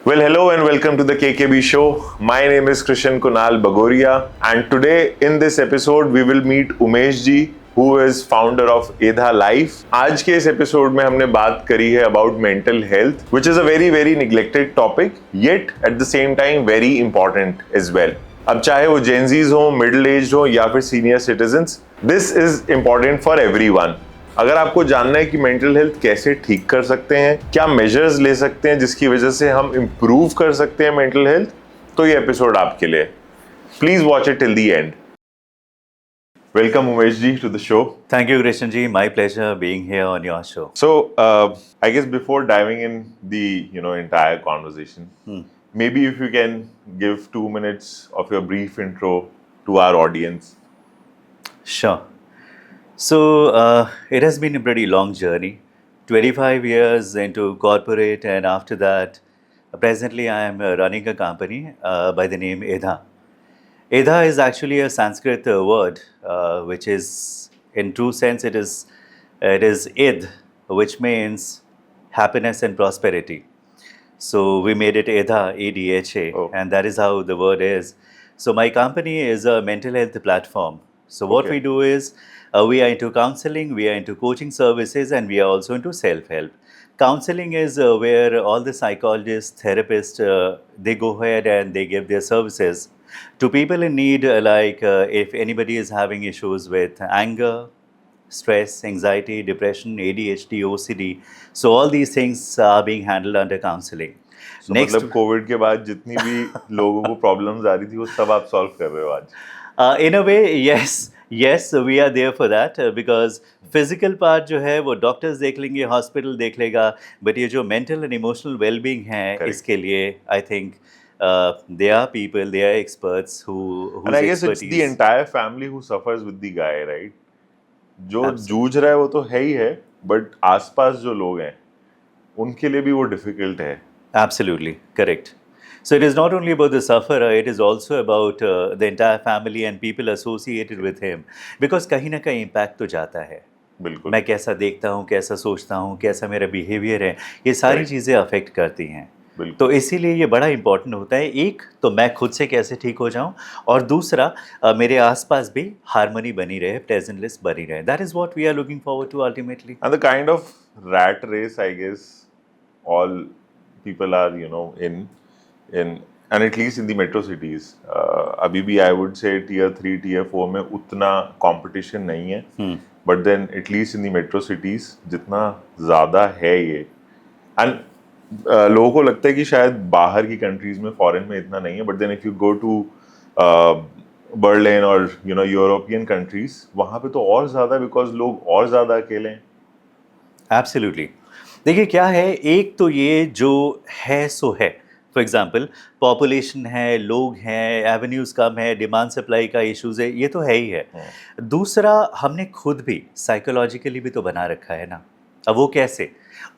Well, hello and welcome to the KKB show. My name is Krishan Kunal Bagoria, and today in this episode we will meet Umesh ji, who is founder of EDHA Life. आज के इस episode में हमने बात करी है about mental health, which is a very neglected topic, yet at the same time very important as well. अब चाहे वो जेनजीज हो, मिडिल एज हो या फिर senior citizens, this is important for everyone. अगर आपको जानना है कि मेंटल हेल्थ कैसे ठीक कर सकते हैं, क्या मेजर्स ले सकते हैं जिसकी वजह से हम इम्प्रूव कर सकते हैं मेंटल हेल्थ, तो ये एपिसोड आपके लिए. Please watch it till the end. Welcome Umesh ji to the show. Thank you, Krishan ji. My pleasure being here on your show. So, I guess before diving in the entire conversation, maybe if you can give 2 minutes of your brief intro to our audience. Sure. So, it has been a pretty long journey. 25 years into corporate, and after that, presently I am running a company by the name EDHA. EDHA is actually a Sanskrit word, which is, in true sense, it is Id, which means happiness and prosperity. So we made it EDHA, EDHA, and that is how the word is. So my company is a mental health platform. So what we do is, we are into counseling, we are into coaching services, and we are also into self-help. Counseling is where all the psychologists, therapists, they go ahead and they give their services to people in need, like if anybody is having issues with anger, stress, anxiety, depression, ADHD, OCD. So all these things are being handled under counseling. So मतलब Covid के बाद जितनी भी लोगों को problems आ रही थी वो सब आप सॉल्व कर रहे हो आज. In a way, yes, we are there for that because physical part जो है वो डॉक्टर्स देख लेंगे, हॉस्पिटल देख लेगा, बट ये जो मेंटल एंड इमोशनल वेलबींग है, इसके लिए I think there are people, there are experts whose and I guess it's the entire family who suffers with the guy, right? जो जूझ रहा है वो तो है ही है, बट आसपास जो लोग हैं उनके लिए भी वो डिफिकल्ट है. Absolutely correct. So it is not only about the sufferer, it is also about the entire family and people associated with him, because कहीं ना कहीं इम्पैक्ट तो जाता है. बिल्कुल. मैं कैसा देखता हूँ, कैसा सोचता हूँ, कैसा मेरा बिहेवियर है, ये सारी चीज़ें अफेक्ट करती हैं. तो इसीलिए ये बड़ा इंपॉर्टेंट होता है, एक तो मैं खुद से कैसे ठीक हो जाऊं, और दूसरा मेरे आसपास भी हार्मनी बनी रहे, प्लेजेंटनेस बनी रहे. That is what we are looking forward to ultimately. And the kind of rat race I guess all people are in and at least in the metro cities, अभी भी I would say tier 3 tier 4 में उतना competition नहीं है, but then at least in the metro cities जितना ज़्यादा है ये, एंड लोगों को लगता है कि शायद बाहर की कंट्रीज में, फॉरेन में इतना नहीं है, but then if you go to Berlin और यूरोपियन कंट्रीज, वहाँ पे तो और ज़्यादा, बिकॉज लोग और ज़्यादा अकेले हैं. एब्सोल्युटली. देखिए क्या है, एक तो ये जो है सो है. फॉर एग्जाम्पल, पॉपुलेशन है, लोग हैं, एवेन्यूज़ कम है, डिमांड सप्लाई का इश्यूज़ है, ये तो है ही है. दूसरा, हमने खुद भी साइकोलॉजिकली भी तो बना रखा है ना. अब वो कैसे?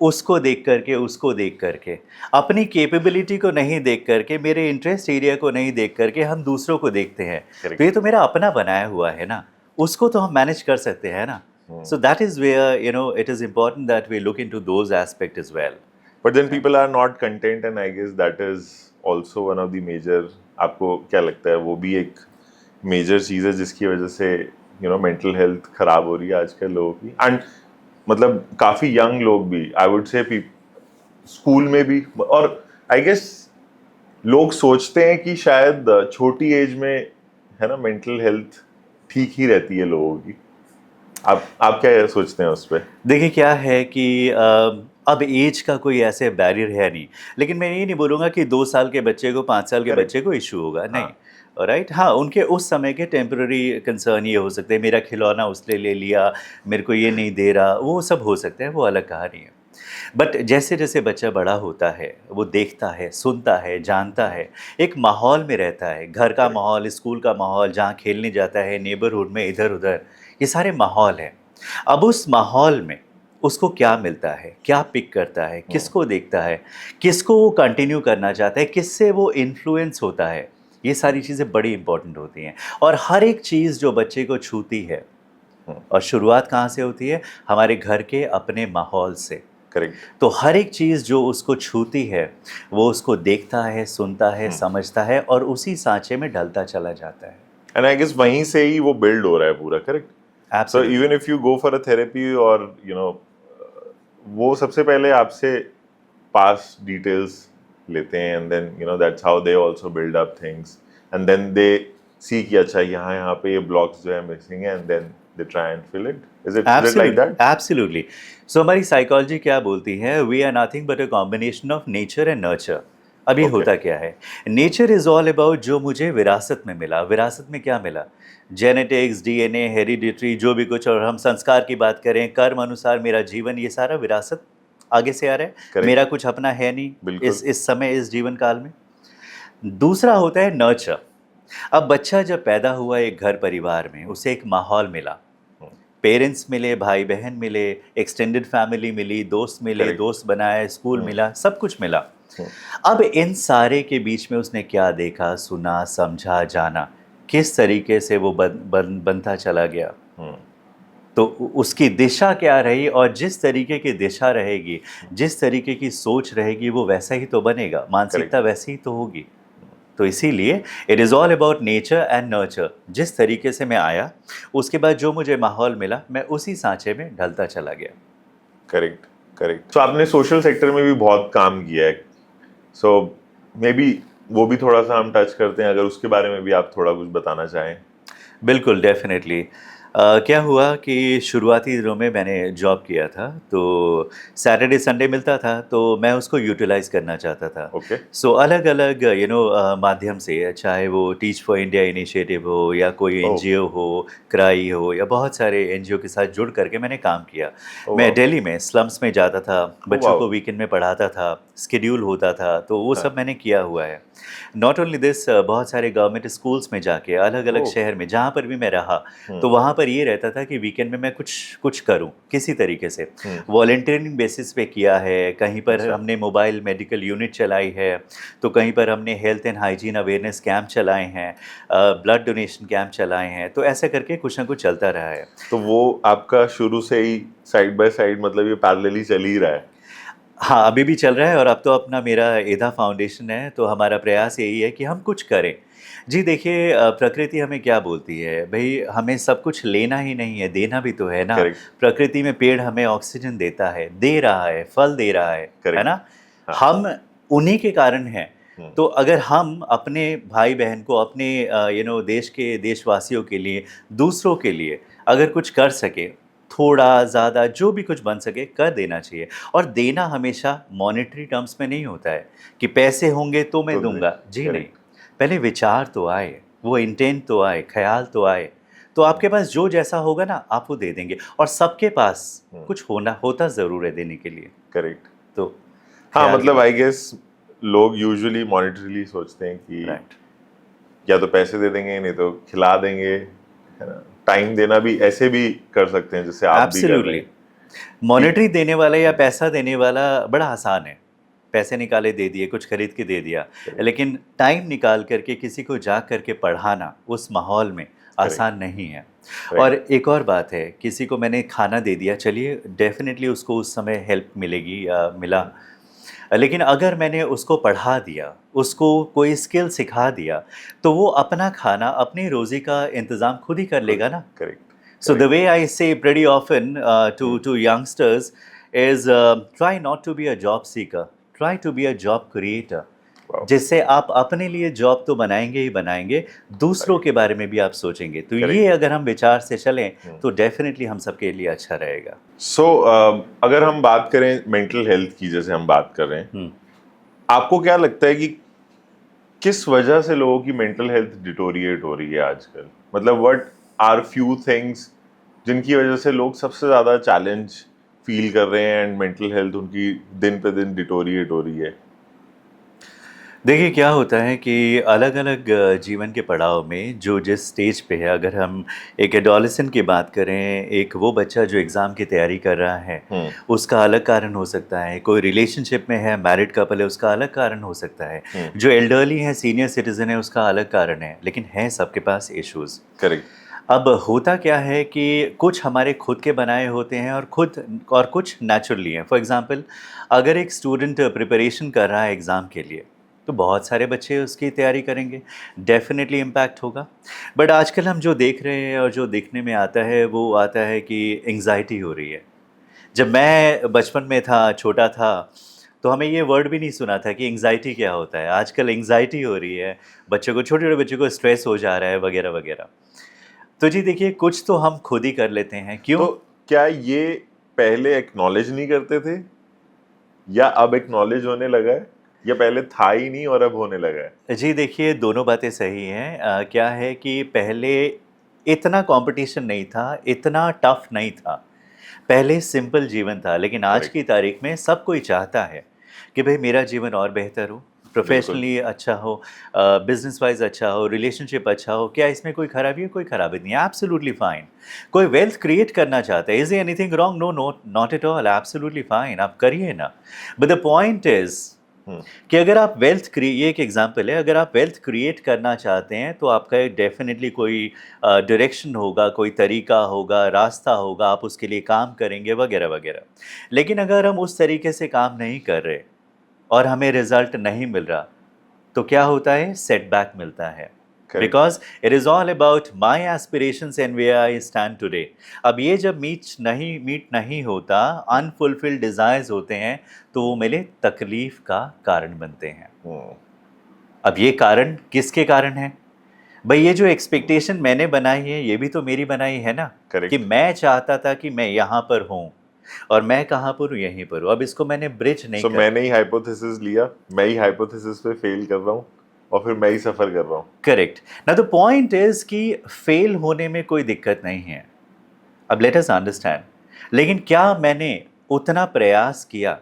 उसको देख करके, उसको देख करके, अपनी कैपेबिलिटी को नहीं देख करके, मेरे इंटरेस्ट एरिया को नहीं देख करके हम दूसरों को देखते हैं. तो ये तो मेरा अपना बनाया हुआ है ना, उसको तो हम मैनेज कर सकते हैं ना. So that is where it is important that we look into those aspects as well. But then people are not content, and I guess that is also one of the major. आपको क्या लगता है, वो भी एक major चीज़ है जिसकी वजह से मेंटल हेल्थ खराब हो रही है आजकल लोगों की, एंड मतलब काफ़ी यंग लोग भी, आई वुड से स्कूल में भी, और आई गेस लोग सोचते हैं कि शायद छोटी एज में है ना मेंटल हेल्थ ठीक ही रहती है लोगों की. आप क्या सोचते हैं उस पर? देखिए क्या है कि अब एज का कोई ऐसे बैरियर है नहीं, लेकिन मैं ये नहीं बोलूँगा कि 2 साल के बच्चे को 5 साल के बच्चे को इशू होगा, नहीं. राइट, हाँ, उनके उस समय के टेम्पररी कंसर्न ये हो सकते हैं, मेरा खिलौना उसने ले लिया, मेरे को ये नहीं दे रहा, वो सब हो सकते हैं, वो अलग कहानी है. बट जैसे जैसे बच्चा बड़ा होता है, वो देखता है, सुनता है, जानता है, एक माहौल में रहता है, घर का माहौल, स्कूल का माहौल, जहाँ खेलने जाता है, नेबरहुड में इधर उधर, ये सारे माहौल हैं. अब उस माहौल में उसको क्या मिलता है, क्या पिक करता है, किसको देखता है, किसको वो कंटिन्यू करना चाहता है, किससे वो इन्फ्लुएंस होता है, ये सारी चीज़ें बड़ी इंपॉर्टेंट होती हैं. और हर एक चीज़ जो बच्चे को छूती है, और शुरुआत कहाँ से होती है, हमारे घर के अपने माहौल से. करेक्ट। तो हर एक चीज़ जो उसको छूती है वो उसको देखता है, सुनता है, समझता है और उसी सांचे में ढलता चला जाता है। एंड आई गेस वहीं से ही वो बिल्ड हो रहा है पूरा, correct. So absolutely. Even if you go for a therapy और वो सबसे पहले आपसे पास डिटेल्स लेते हैं, and then that's how they also build up things, and then they see कि अच्छा यहाँ पे ये ब्लॉक्स जो है मिसिंग है, and then they try and fill it. Is it like that? Absolutely. So हमारी साइकोलॉजी क्या बोलती है, we are nothing but a combination of nature and nurture. अभी Okay. होता क्या है, नेचर इज ऑल अबाउट जो मुझे विरासत में मिला। विरासत में क्या मिला? जेनेटिक्स, डीएनए, हेरिडिटरी, जो भी कुछ, और हम संस्कार की बात करें, कर्म अनुसार मेरा जीवन, ये सारा विरासत आगे से आ रहा है। Correct. मेरा कुछ अपना है नहीं बिल्कुल। इस समय, इस जीवन काल में। दूसरा होता है नर्चर। अब बच्चा जब पैदा हुआ एक घर परिवार में, उसे एक माहौल मिला, पेरेंट्स मिले, भाई बहन मिले, एक्सटेंडेड फैमिली मिली, दोस्त मिले, Correct. दोस्त बनाए, स्कूल मिला, सब कुछ मिला। अब इन सारे के बीच में उसने क्या देखा, सुना, समझा, जाना, किस तरीके से वो बनता चला गया, तो उसकी दिशा क्या रही, और जिस तरीके की दिशा रहेगी, जिस तरीके की सोच रहेगी, वो वैसा ही तो बनेगा, मानसिकता वैसी ही तो होगी। तो इसीलिए it is all about nature and nurture. जिस तरीके से मैं आया, उसके बाद जो मुझे माहौल मिला, मैं उसी सांचे में ढलता चला गया। Correct, correct. सो आपने सोशल सेक्टर में भी बहुत काम किया है, सो मे बी वो भी थोड़ा सा हम टच करते हैं, अगर उसके बारे में भी आप थोड़ा कुछ बताना चाहें। बिल्कुल, डेफिनेटली। क्या हुआ कि शुरुआती दिनों में मैंने जॉब किया था, तो सैटरडे संडे मिलता था, तो मैं उसको यूटिलाइज़ करना चाहता था। ओके। सो अलग-अलग माध्यम से, चाहे वो टीच फॉर इंडिया इनिशिएटिव हो या कोई ओह। एनजीओ हो, क्राई हो, या बहुत सारे एनजीओ के साथ जुड़ करके मैंने काम किया। ओह मैं वाओ। दिल्ली में स्लम्स में जाता था, बच्चों वाओ। को वीकेंड में पढ़ाता था, शेड्यूल होता था, तो वो हाँ। सब मैंने किया हुआ है। नॉट ओनली दिस, बहुत सारे गवर्नमेंट स्कूल्स में जाके, अलग-अलग ओह। शहर में जहाँ पर भी मैं रहा, तो वहाँ पर ये रहता था कि वीकेंड में मैं कुछ कुछ करूँ किसी तरीके से। वॉलंटियरिंग बेसिस पे किया है, कहीं पर अच्छा। हमने मोबाइल मेडिकल यूनिट चलाई है, तो कहीं पर हमने health and hygiene awareness camp चलाए हैं, ब्लड डोनेशन कैंप चलाए हैं, तो ऐसे करके कुछ ना कुछ चलता रहा है। तो वो आपका शुरू से ही साइड बाय साइड, मतलब ये पैरेलली चल ही रहा है? हाँ, अभी भी चल रहा है, और अब तो अपना मेरा एधा फाउंडेशन है, तो हमारा प्रयास यही है कि हम कुछ करें। जी देखिए, प्रकृति हमें क्या बोलती है, भई हमें सब कुछ लेना ही नहीं है, देना भी तो है ना। Correct. प्रकृति में पेड़ हमें ऑक्सीजन देता है, दे रहा है, फल दे रहा है Correct. ना? हाँ। हम उन्हीं के कारण हैं। तो अगर हम अपने भाई-बहन को, अपने देश के देशवासियों के लिए, दूसरों के लिए अगर कुछ कर सकें, थोड़ा ज़्यादा जो भी कुछ बन सके कर देना चाहिए। और देना हमेशा मॉनेटरी टर्म्स में नहीं होता है कि पैसे होंगे तो मैं तो दे- दूंगा, जी नहीं। Correct. पहले विचार तो आए, वो इंटेंट तो आए, ख्याल तो आए, तो आपके पास जो जैसा होगा ना, आप वो दे देंगे। और सबके पास कुछ होता ज़रूर है देने के लिए। करेक्ट। तो हाँ, ख्याल मतलब आई गेस लोग यूजुअली मॉनेटरीली सोचते हैं कि राइट, या तो पैसे दे देंगे, नहीं तो खिला देंगे, है ना। टाइम देना भी ऐसे भी कर सकते हैं, जैसे आप भी कर रहे एब्सोल्युटली। हैं। मॉनेटरी देने वाला या पैसा देने वाला बड़ा आसान है। पैसे निकाले दे दिए, कुछ खरीद के दे दिया। लेकिन टाइम निकाल करके किसी को जा करके पढ़ाना उस माहौल में आसान नहीं है। और एक और बात है, किसी को मैंने खाना दे दिया, चलिए डेफ़िनेटली उसको उस समय हेल्प मिलेगी या मिला। लेकिन अगर मैंने उसको पढ़ा दिया, उसको कोई स्किल सिखा दिया, तो वो अपना खाना, अपनी रोज़ी का इंतज़ाम खुद ही कर लेगा ना। Correct. So the way I say pretty often to youngsters is try not to be a job seeker, try to be a job creator. Wow. जिससे आप अपने लिए जॉब तो बनाएंगे ही बनाएंगे, दूसरों के बारे में भी आप सोचेंगे। तो Correct. ये अगर हम विचार से चलें तो डेफिनेटली हम सबके लिए अच्छा रहेगा। सो अगर हम बात करें मेंटल हेल्थ की, जैसे हम बात कर रहे हैं, आपको क्या लगता है कि किस वजह से लोगों की मेंटल हेल्थ डिटोरिएट हो रही है आजकल? मतलब व्हाट आर फ्यू थिंग्स जिनकी वजह से लोग सबसे ज़्यादा चैलेंज फील कर रहे हैं एंड मेंटल हेल्थ उनकी दिन पे दिन डिटोरिएट हो रही है? देखिए क्या होता है कि अलग-अलग जीवन के पड़ाव में जो जिस स्टेज पे है, अगर हम एक एडोलेसेंट की बात करें, एक वो बच्चा जो एग्ज़ाम की तैयारी कर रहा है, उसका अलग कारण हो सकता है। कोई रिलेशनशिप में है, मैरिड कपल है, उसका अलग कारण हो सकता है। जो एल्डरली है, सीनियर सिटीज़न है, उसका अलग कारण है। लेकिन हैं सबके पास इश्यूज़। करेक्ट। अब होता क्या है कि कुछ हमारे खुद के बनाए होते हैं और कुछ नेचुरली हैं। फॉर एग्जांपल, अगर एक स्टूडेंट प्रिपरेशन कर रहा है एग्ज़ाम के लिए, तो बहुत सारे बच्चे उसकी तैयारी करेंगे, डेफिनेटली इम्पैक्ट होगा। बट आजकल हम जो देख रहे हैं और जो देखने में आता है वो आता है कि एंग्जाइटी हो रही है। जब मैं बचपन में था, छोटा था, तो हमें ये वर्ड भी नहीं सुना था कि एंग्जाइटी क्या होता है। आजकल एंग्जाइटी हो रही है, बच्चों को, छोटे-छोटे बच्चों को स्ट्रेस हो जा रहा है वगैरह, वगैरह। तो जी देखिए, कुछ तो हम खुद ही कर लेते हैं। क्यों? तो क्या ये पहले एक्नॉलेज नहीं करते थे, या अब एक्नॉलेज होने लगा है, या पहले था ही नहीं और अब होने लगा है? जी देखिए, दोनों बातें सही हैं। क्या है कि पहले इतना कंपटीशन नहीं था, इतना टफ नहीं था। पहले सिंपल जीवन था, लेकिन आज Correct. की तारीख में सब कोई चाहता है कि भाई मेरा जीवन और बेहतर हो, प्रोफेशनली अच्छा हो, बिजनेस वाइज अच्छा हो, रिलेशनशिप अच्छा हो। क्या इसमें कोई खराबी है? कोई खराबी नहीं है, एब्सोल्युटली फाइन। कोई वेल्थ क्रिएट करना चाहता है, is anything wrong? No, not at all, absolutely fine, आप करिए ना। बट द पॉइंट इज कि अगर आप ये एक एग्जांपल है, अगर आप वेल्थ क्रिएट करना चाहते हैं तो आपका डेफिनेटली कोई डायरेक्शन होगा, कोई तरीका होगा, रास्ता होगा, आप उसके लिए काम करेंगे वगैरह वगैरह। लेकिन अगर हम उस तरीके से काम नहीं कर रहे और हमें रिजल्ट नहीं मिल रहा, तो क्या होता है? सेटबैक मिलता है। Correct. Because it is all about my aspirations and where I stand today. अब ये जब मीट नहीं होता, अनफुलफिल्ड डिज़ायर्स होते हैं, तो वो मेरे तकलीफ का कारण बनते हैं। अब ये कारण किसके कारण है? भाई ये जो एक्सपेक्टेशन मैंने बनाई है, ये भी तो मेरी बनाई है ना। Correct. कि मैं चाहता था कि मैं यहाँ पर हूँ, और मैं कहाँ पर हूँ? यहीं पर हूँ। अब इसको मैंने ब्रिज नहीं So, कर। मैंने ही हाइपोथेसिस लिया, मैं ही हाइपोथेसिस पे फेल कर रहा हूँ, और फिर मैं ही सफर कर रहा हूँ। Correct. Now the point is कि फेल होने में कोई दिक्कत नहीं है। अब लेट अस अंडरस्टैंड, लेकिन क्या मैंने उतना प्रयास किया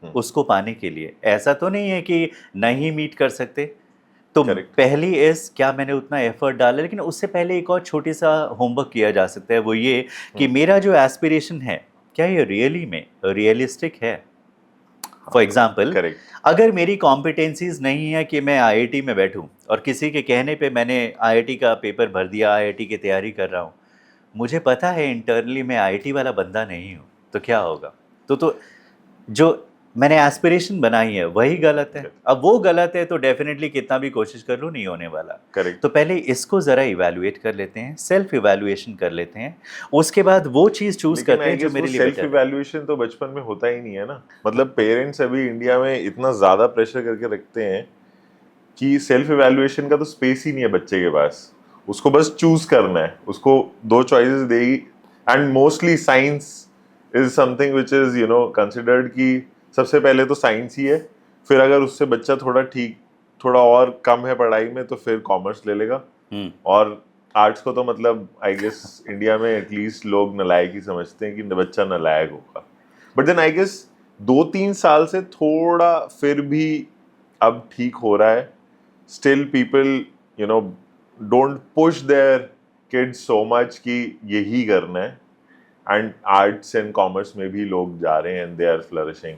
उसको पाने के लिए? ऐसा तो नहीं है कि नहीं मीट कर सकते। तो Correct. पहली इज, क्या मैंने उतना एफर्ट डाला? लेकिन उससे पहले एक और छोटी सा होमवर्क किया जा सकता है, वो ये कि मेरा जो एस्पिरेशन है, क्या ये रियली में रियलिस्टिक है? For example, Correct. अगर मेरी कॉम्पिटेंसीज नहीं है कि मैं आईआईटी में बैठूं और किसी के कहने पे मैंने आईआईटी का पेपर भर दिया, आईआईटी की तैयारी कर रहा हूं, मुझे पता है इंटरनली मैं आईआईटी वाला बंदा नहीं हूं, तो क्या होगा? तो जो मैंने एस्पिरेशन बनाई है वही गलत है। अब वो गलत है तो डेफिनेटली कितना भी कोशिश कर लूँ, नहीं होने वाला। Correct. तो पहले इसको ज़रा इवैल्यूएट कर लेते हैं, सेल्फ इवैल्यूएशन कर लेते हैं, उसके बाद वो चीज़ चूज़ लेकिन करते हैं जो मेरे लिए सेल्फ बेटर है। इवैल्यूएशन तो बचपन में होता ही नहीं है ना। मतलब पेरेंट्स अभी इंडिया में इतना ज्यादा प्रेशर करके रखते हैं कि सेल्फ इवैल्यूएशन का तो स्पेस ही नहीं है बच्चे के पास। उसको बस चूज करना है, उसको दो चॉइसेस देगी, and mostly science is something which is considered कि सबसे पहले तो साइंस ही है, फिर अगर उससे बच्चा थोड़ा और कम है पढ़ाई में तो फिर कॉमर्स ले लेगा, और आर्ट्स को तो मतलब आई गेस इंडिया में एटलीस्ट लोग नालायक ही समझते हैं कि बच्चा नालायक होगा। बट देन आई गेस 2-3 साल से थोड़ा फिर भी अब ठीक हो रहा है। Still people don't push their kids so much कि यही करना है, एंड आर्ट्स एंड कॉमर्स में भी लोग जा रहे हैं and they are flourishing.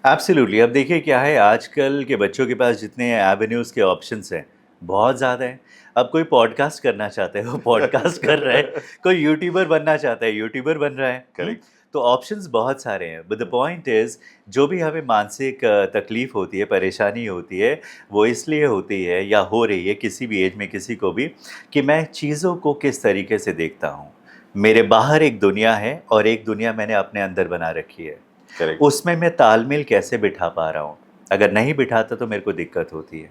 Absolutely. अब देखिए क्या है, आजकल के बच्चों के पास जितने एवेन्यूज़ के ऑप्शंस हैं, बहुत ज़्यादा हैं। अब कोई पॉडकास्ट करना चाहता है, वो पॉडकास्ट कर रहा है। कोई यूट्यूबर बनना चाहता है, यूट्यूबर बन रहा है। Correct. तो ऑप्शंस बहुत सारे हैं। बट द पॉइंट इज़, जो भी हमें मानसिक तकलीफ़ होती है, परेशानी होती है, वो इसलिए होती है या हो रही है किसी भी एज में किसी को भी, कि मैं चीज़ों को किस तरीके से देखता हूँ। मेरे बाहर एक दुनिया है और एक दुनिया मैंने अपने अंदर बना रखी है। Correct. उसमें मैं तालमेल कैसे बिठा पा रहा हूँ? अगर नहीं बिठाता तो मेरे को दिक्कत होती है।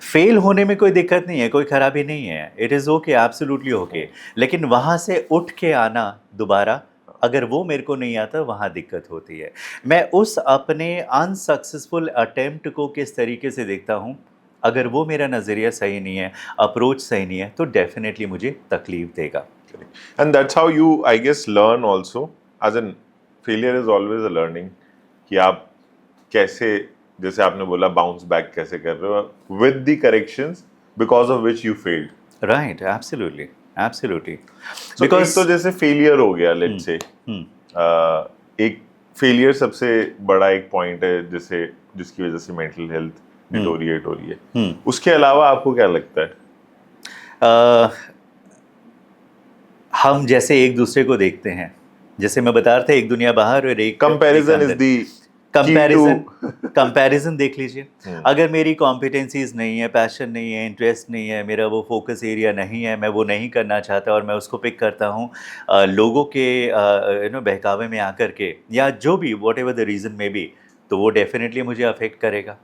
फेल होने में कोई दिक्कत नहीं है, कोई खराबी नहीं है। It is okay, absolutely okay. लेकिन वहाँ से उठ के आना दोबारा, अगर वो मेरे को नहीं आता, वहाँ दिक्कत होती है। मैं उस अपने अनसक्सेसफुल अटेम्प्ट को किस तरीके से देखता हूँ, अगर वो मेरा नज़रिया सही नहीं है, अप्रोच सही नहीं है, तो डेफिनेटली मुझे तकलीफ देगा। And that's how you, I guess, learn also. As in, failure is always a learning. कि आप कैसे, जैसे आपने बोला, बाउंस बैक कैसे कर रहे हो with the corrections because of which you failed. Right, absolutely, absolutely. So, एक तो जैसे फेलियर हो गया, let's say, एक फेलियर सबसे बड़ा एक पॉइंट है जिसकी वजह से मेंटल हेल्थ डिटोरिएट हो रही है। उसके अलावा आपको क्या लगता है? हम जैसे एक दूसरे को देखते हैं, जैसे मैं बता रहा था, एक दुनिया बाहर और एक कंपैरिजन इज दी कंपैरिजन देख लीजिए। अगर मेरी कॉम्पिटेंसीज नहीं है, पैशन नहीं है, इंटरेस्ट नहीं है, मेरा वो फोकस एरिया नहीं है, मैं वो नहीं करना चाहता और मैं उसको पिक करता हूँ लोगों के बहकावे में आकर के, या जो भी वॉट एवर द रीज़न में भी, तो वो डेफिनेटली मुझे अफेक्ट करेगा।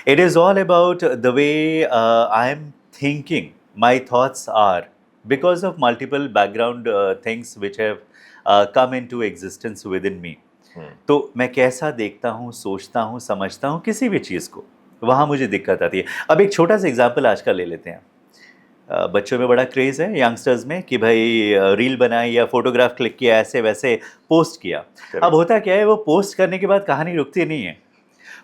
It is all about the way I am thinking, my thoughts are because of multiple background things which have come into existence within me। तो मैं कैसा देखता हूँ, सोचता हूँ, समझता हूँ किसी भी चीज़ को, वहाँ मुझे दिक्कत आती है। अब एक छोटा सा एग्जांपल आज का ले लेते हैं। बच्चों में बड़ा क्रेज़ है, यंगस्टर्स में, कि भाई रील बनाई या फोटोग्राफ क्लिक किया, ऐसे वैसे पोस्ट किया। अब होता क्या है, वो पोस्ट करने के बाद कहानी रुकती नहीं है,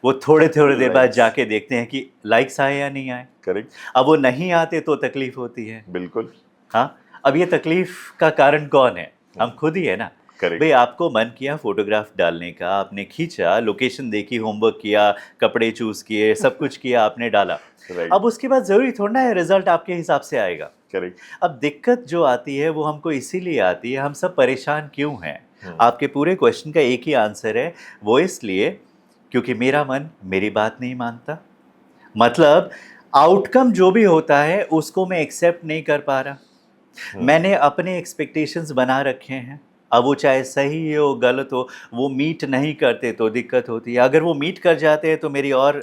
वो थोड़े थोड़े देर बाद जाके देखते हैं कि लाइक्स आए या नहीं आए। करेक्ट। अब वो नहीं आते तो तकलीफ होती है। बिल्कुल। हाँ, अब ये तकलीफ का कारण कौन है? हम खुद ही है ना। भाई आपको मन किया फोटोग्राफ डालने का, आपने खींचा, लोकेशन देखी, होमवर्क किया, कपड़े चूज किए, सब कुछ किया, आपने डाला। अब उसके बाद जरूरी थोड़ा है रिजल्ट आपके हिसाब से आएगा। करेक्ट। अब दिक्कत जो आती है वो हमको इसीलिए आती है, हम सब परेशान क्यों हैं? आपके पूरे क्वेश्चन का एक ही आंसर है, वो इसलिए क्योंकि मेरा मन मेरी बात नहीं मानता। मतलब आउटकम जो भी होता है उसको मैं एक्सेप्ट नहीं कर पा रहा। मैंने अपने एक्सपेक्टेशंस बना रखे हैं, अब वो चाहे सही हो गलत हो, वो मीट नहीं करते तो दिक्कत होती है। अगर वो मीट कर जाते हैं तो मेरी और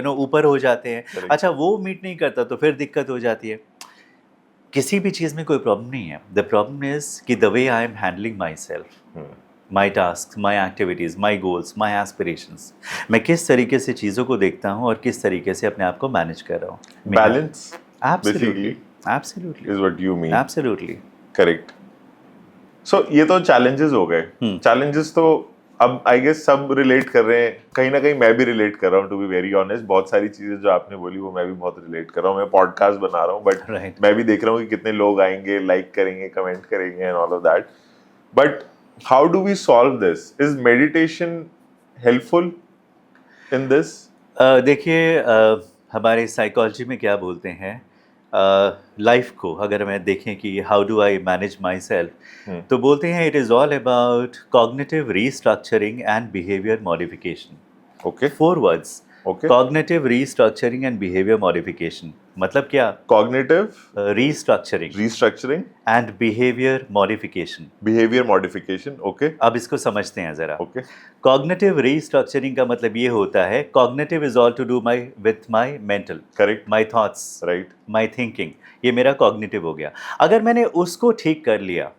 ऊपर हो जाते हैं। अच्छा, वो मीट नहीं करता तो फिर दिक्कत हो जाती है। किसी भी चीज़ में कोई प्रॉब्लम नहीं है। द प्रॉब्लम इज कि the way I am handling my self, my task, my activities, my goals, my aspirations, मैं किस तरीके से चीज़ों को देखता हूँ और किस तरीके से अपने आप को मैनेज कर रहा हूँ। Balance absolutely, absolutely is what you mean. Absolutely correct. So ये तो चैलेंजेस हो गए। चैलेंजेस तो अब आई गेस सब रिलेट कर रहे हैं, कहीं ना कहीं मैं भी रिलेट कर रहा हूँ, टू बी वेरी ऑनेस्ट। बहुत सारी चीजें जो आपने बोली वो मैं भी बहुत रिलेट कर रहा हूँ। मैं पॉडकास्ट बना रहा हूँ, बट मैं भी देख रहा हूँ कि कितने लोग आएंगे, लाइक करेंगे, कमेंट करेंगे and all of that. But how do we solve this? Is meditation helpful in this? देखिए, हमारे साइकोलॉजी में क्या बोलते हैं, लाइफ को अगर मैं देखें कि how do I manage my self, तो बोलते हैं it is all about cognitive restructuring and behaviour modification. Okay. 4 words. Okay. Cognitive restructuring and behaviour modification मतलब क्या? Cognitive restructuring and behaviour modification. Behaviour modification. Okay. अब इसको समझते हैं जरा। ओके। कॉग्निटिव रीस्ट्रक्चरिंग का मतलब ये होता है, cognitive is all to do my with my mental, correct, my thoughts, right, my thinking, ये मेरा कॉग्निटिव हो गया। अगर मैंने उसको ठीक कर लिया,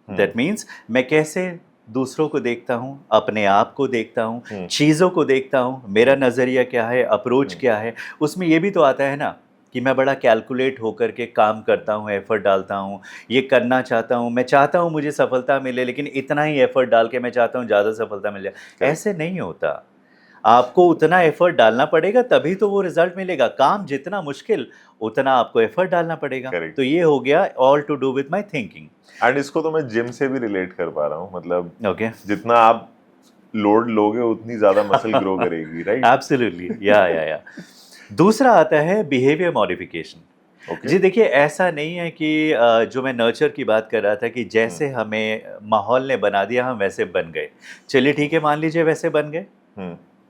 दैट मीन्स मैं कैसे दूसरों को देखता हूँ, अपने आप को देखता हूँ, चीज़ों को देखता हूँ, मेरा नज़रिया क्या है, अप्रोच क्या है, उसमें ये भी तो आता है ना कि मैं बड़ा कैलकुलेट होकर के काम करता हूँ, एफर्ट डालता हूँ, ये करना चाहता हूँ, मैं चाहता हूँ मुझे सफलता मिले, लेकिन इतना ही एफर्ट डाल के मैं चाहता हूँ ज़्यादा सफलता मिल जाए। ऐसे नहीं होता। आपको उतना एफर्ट डालना पड़ेगा तभी तो वो रिजल्ट मिलेगा। काम जितना मुश्किल उतना आपको एफर्ट डालना पड़ेगा। तो ये हो गया all to do with my thinking. And इसको तो मैं जिम से भी रिलेट कर पा रहा हूँ। मतलब ओके, जितना आप लोड लोगे उतनी ज्यादा मसल ग्रो करेगी, राइट? एब्सोल्युटली, या दूसरा आता है बिहेवियर मॉडिफिकेशन। जी देखिए, ऐसा नहीं है कि जो मैं नर्चर की बात कर रहा था कि जैसे हमें माहौल ने बना दिया हम वैसे बन गए। चलिए ठीक है, मान लीजिए वैसे बन गए,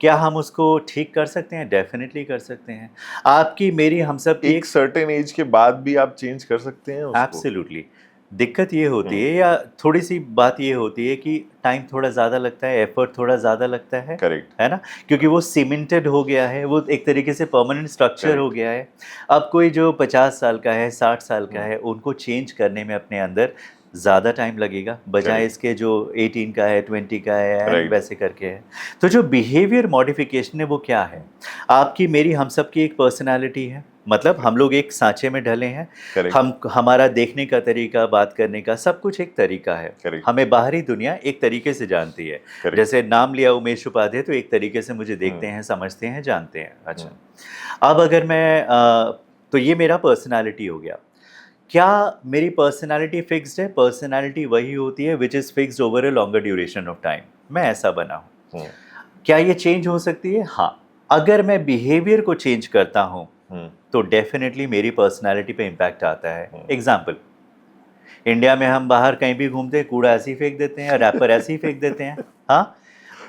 क्या हम उसको ठीक कर सकते हैं? डेफिनेटली कर सकते हैं। आपकी मेरी हम सब की एक सर्टेन एज के बाद भी आप चेंज कर सकते हैं उसको। एब्सोल्युटली। दिक्कत ये होती है या थोड़ी सी बात ये होती है कि टाइम थोड़ा ज़्यादा लगता है, एफर्ट थोड़ा ज़्यादा लगता है। करेक्ट, है ना? क्योंकि वो सीमेंटेड हो गया है, वो एक तरीके से परमानेंट स्ट्रक्चर हो गया है। अब कोई जो 50 साल का है, 60 साल का है, उनको चेंज करने में अपने अंदर ज़्यादा टाइम लगेगा, बजाय इसके जो 18 का है, 20 का है, वैसे करके है। तो जो बिहेवियर मॉडिफिकेशन है वो क्या है? आपकी मेरी हम सब की एक पर्सनालिटी है। मतलब हम लोग एक सांचे में ढले हैं। हमारा देखने का तरीका, बात करने का, सब कुछ एक तरीका है। हमें बाहरी दुनिया एक तरीके से जानती है। जैसे नाम लिया उमेश उपाध्याय, तो एक तरीके से मुझे देखते हैं, समझते हैं, जानते हैं। अच्छा, अब अगर मैं तो ये मेरा पर्सनालिटी हो गया। क्या मेरी पर्सनालिटी फिक्स्ड है? पर्सनालिटी वही होती है which is fixed over a longer duration of time. मैं ऐसा बना हूँ। क्या ये चेंज हो सकती है? हाँ। अगर मैं बिहेवियर को चेंज करता हूँ तो डेफिनेटली मेरी पर्सनालिटी पे इम्पैक्ट आता है। एग्जाम्पल, इंडिया में हम बाहर कहीं भी घूमते हैं कूड़ा ऐसे ही फेंक देते हैं, रैपर ऐसे ही फेंक देते हैं। हाँ,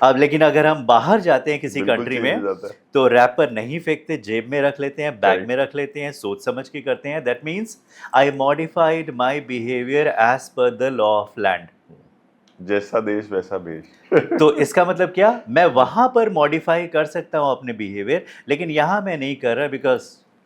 अब लेकिन अगर हम बाहर जाते हैं किसी बिल्कुल कंट्री चेंज हो में जाता है। तो रैपर नहीं फेंकते, जेब में रख लेते हैं, बैग Correct. में रख लेते हैं, सोच समझ के करते हैं। That means I modified my behaviour as per the law of land. जैसा देश वैसा भेष। तो इसका मतलब क्या, मैं वहां पर मॉडिफाई कर सकता हूं अपने बिहेवियर, लेकिन यहां मैं नहीं कर रहा बिकॉज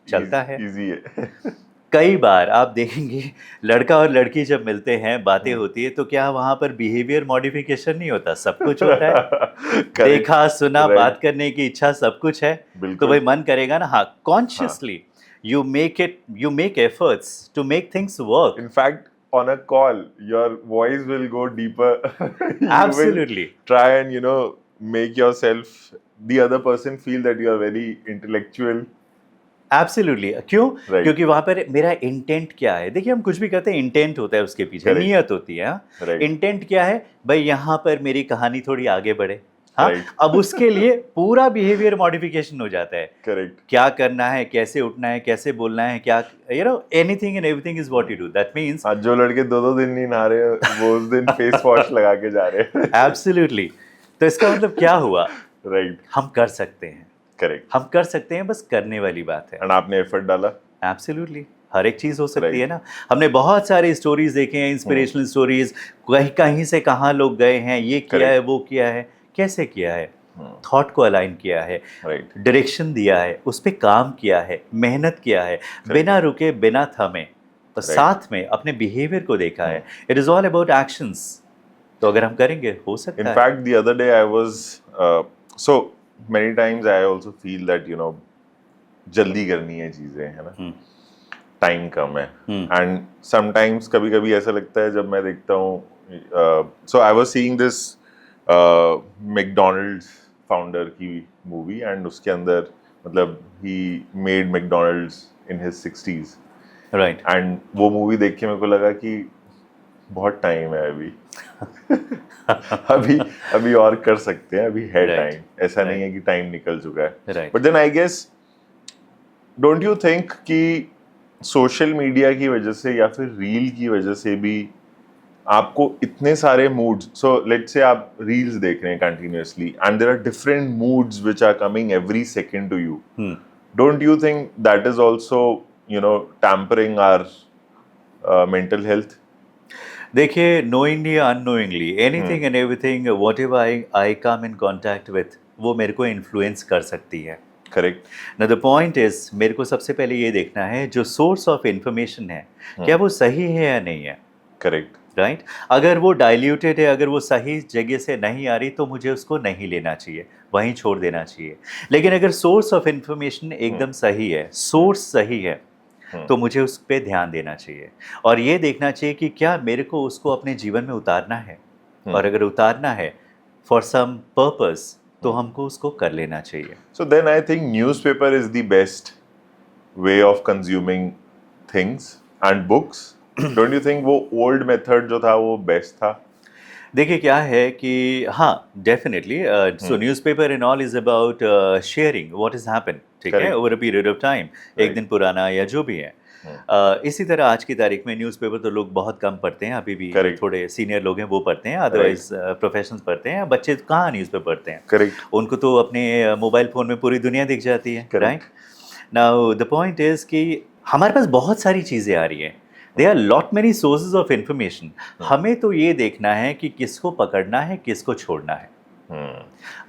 चलता है। इजी है। कई बार आप देखेंगे लड़का और लड़की जब मिलते हैं, बातें होती है, तो क्या वहां पर बिहेवियर मॉडिफिकेशन नहीं होता, सब कुछ होता है। करेक्ट। देखा सुना Right. बात करने की इच्छा सब कुछ है। तो बिल्कुल। भाई मन करेगा ना, हाँ, consciously you make efforts to make things work. In fact, on a call, your voice will go deeper. You Absolutely. will try and make yourself, the other person feel that you are very intellectual. Absolutely, क्यों? Right. क्योंकि वहां पर मेरा intent क्या है। देखिए, हम कुछ भी करते हैं, इंटेंट होता है उसके पीछे, Correct. नियत होती है। Right. इंटेंट क्या है भाई, यहाँ पर मेरी कहानी थोड़ी आगे बढ़े। हाँ, Right. अब उसके लिए पूरा बिहेवियर मॉडिफिकेशन हो जाता है। Correct. क्या करना है, कैसे उठना है, कैसे बोलना है, क्या anything and everything is what you do. That means आज जो लड़के 2-2 दिन नहीं नहा रहे, वो उस दिन फेस वॉश लगा के जा रहे हैं। एब्सोल्युटली। तो इसका मतलब क्या हुआ, राइट। हम कर सकते हैं, करेक्ट। हम कर सकते हैं, बस करने वाली बात है। एंड आपने एफर्ट डाला। एब्सोल्युटली, हर एक चीज हो सकती Right. है ना। हमने बहुत सारे स्टोरीज देखे हैं, इंस्पिरेशनल स्टोरीज, कहीं कहीं से कहाँ लोग गए हैं, ये किया Correct. है, वो किया है, कैसे किया है, थॉट को अलाइन किया है, राइट। डायरेक्शन दिया है, उस पर काम किया है, मेहनत किया है, बिना रुके बिना थमे, तो साथ में अपने बिहेवियर को देखा है। It is all about actions. तो अगर हम करेंगे, हो सकता In है। fact, the other day I was so many times I also feel that जल्दी करनी है चीजें, है ना, टाइम कम है। एंड समटाइम्स कभी कभी ऐसा लगता है जब मैं देखता हूँ, so I was seeing this McDonald's founder की मूवी, एंड उसके अंदर मतलब he made McDonald's in his 60s, right. And वो मूवी देख के मेरे को लगा कि बहुत टाइम है अभी। अभी अभी और कर सकते हैं, अभी है Right. टाइम, ऐसा नहीं Right. है कि टाइम निकल चुका है। Right. But then I guess, don't you think कि सोशल मीडिया की वजह से या फिर रील की वजह से भी आपको इतने सारे मूड्स, सो लेट्स से आप रील्स देख रहे हैं continuously and there are different moods which are coming every second to you, don't you think that is also tampering our mental health? देखिए, नोइंगली या unknowingly, anything and everything whatever I come in contact with, वो मेरे को influence कर सकती है। Correct. ना the point is, मेरे को सबसे पहले ये देखना है जो सोर्स ऑफ इंफॉर्मेशन है, क्या वो सही है या नहीं है। करेक्ट। राइट। अगर वो डाइल्यूटेड है, अगर वो सही जगह से नहीं आ रही, तो मुझे उसको नहीं लेना चाहिए, वहीं छोड़ देना चाहिए। लेकिन अगर सोर्स ऑफ इंफॉर्मेशन एकदम सही है, सोर्स सही है, तो मुझे उस पर ध्यान देना चाहिए और ये देखना चाहिए कि क्या मेरे को उसको अपने जीवन में उतारना है, और अगर उतारना है फॉर सम पर्पस, तो हमको उसको कर लेना चाहिए। So then I think newspaper is the best way of consuming things and books. Don't you think वो old method जो था वो best था? देखिए, क्या है कि हाँ, definitely, so newspaper and all is about sharing what is happen, ठीक है, Correct. Over a period of time, एक Right. दिन पुराना या जो भी है। इसी तरह आज की तारीख में न्यूज़पेपर तो लोग बहुत कम पढ़ते हैं, अभी भी Correct. थोड़े सीनियर लोग हैं वो पढ़ते हैं, अदरवाइज प्रोफेशनल्स पढ़ते हैं, बच्चे कहाँ न्यूज़पेपर पढ़ते हैं। Correct. उनको तो अपने मोबाइल फ़ोन में पूरी दुनिया दिख जाती है। Correct. Right. Now the point is कि हमारे पास बहुत सारी चीज़ें आ रही हैं, they are lot many sources of information. हमें तो ये देखना है कि किसको पकड़ना है, किसको छोड़ना है।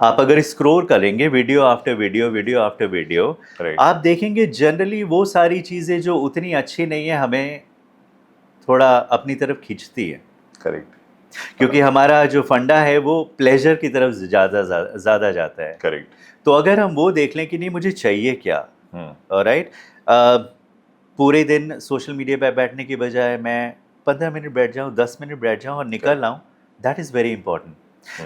आप अगर स्क्रॉल करेंगे video after video, video after video, Right. आप देखेंगे जनरली वो सारी चीज़ें जो उतनी अच्छी नहीं है, हमें थोड़ा अपनी तरफ खींचती है, Correct. क्योंकि हमारा जो फंडा है वो प्लेजर की तरफ ज़्यादा जाता है। Correct. तो अगर हम वो देख लें कि नहीं मुझे चाहिए क्या, राइट, पूरे दिन सोशल मीडिया पर बैठने की बजाय मैं 15 मिनट बैठ जाऊँ, 10 मिनट बैठ जाऊँ और निकल आऊँ, दैट इज़ वेरी इंपॉर्टेंट।